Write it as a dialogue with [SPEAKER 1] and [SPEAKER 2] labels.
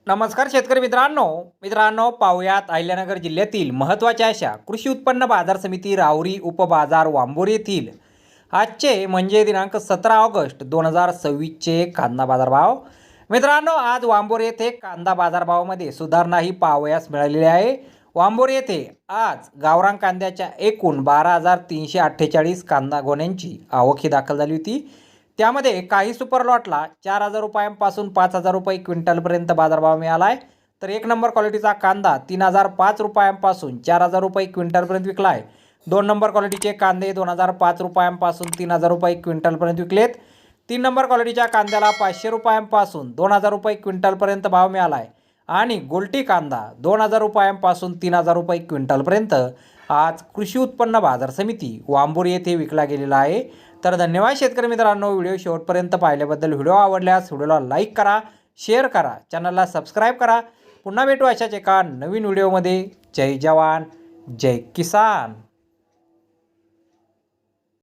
[SPEAKER 1] नमस्कार शेतकरी मित्रांनो पाहुयात अहिल्यानगर जिल्ह्यातील महत्त्वाच्या अशा कृषी उत्पन्न बाजार समिती राहुरी उपबाजार वांबोरी येथील आजचे म्हणजे दिनांक 17 ऑगस्ट 2026चे कांदा बाजारभाव। मित्रांनो, आज वांबोरी येथे कांदा बाजारभावामध्ये सुधारणा ही पाहावयास मिळालेली आहे। वांबोरी येथे आज गावरान कांद्याच्या एकूण 12,348 कांदा गोण्यांची आवक ही दाखल झाली होती। त्यामध्ये काही सुपर लॉटला 4,000 रुपयांपासून 5,000 रुपये क्विंटलपर्यंत बाजारभाव मिळाला आहे। तर एक नंबर क्वालिटीचा कांदा 3,005 रुपयांपासून 4,000 रुपये क्विंटलपर्यंत विकला आहे। 2 नंबर क्वालिटीचे कांदे 2,005 रुपयांपासून 3,000 रुपये क्विंटलपर्यंत विकलेत। 3 नंबर क्वालिटीच्या कांद्याला 500 रुपयांपासून 2,000 रुपये क्विंटलपर्यंत भाव मिळाला आहे। आणि गोल्टी कांदा 2,000 रुपयांपासून 3,000 रुपये क्विंटलपर्यंत आज कृषी उत्पन्न बाजार समिती वांबोरी येथे विकला गेलेला आहे। तर धन्यवाद शेतकरी मित्रांनो, व्हिडिओ शेवटपर्यंत पाहिल्याबद्दल। व्हिडिओ आवडल्यास व्हिडिओला लाईक करा, शेअर करा, चॅनलला सबस्क्राईब करा। पुन्हा भेटू अशाच एका नवीन व्हिडिओमध्ये। जय जवान जय किसान।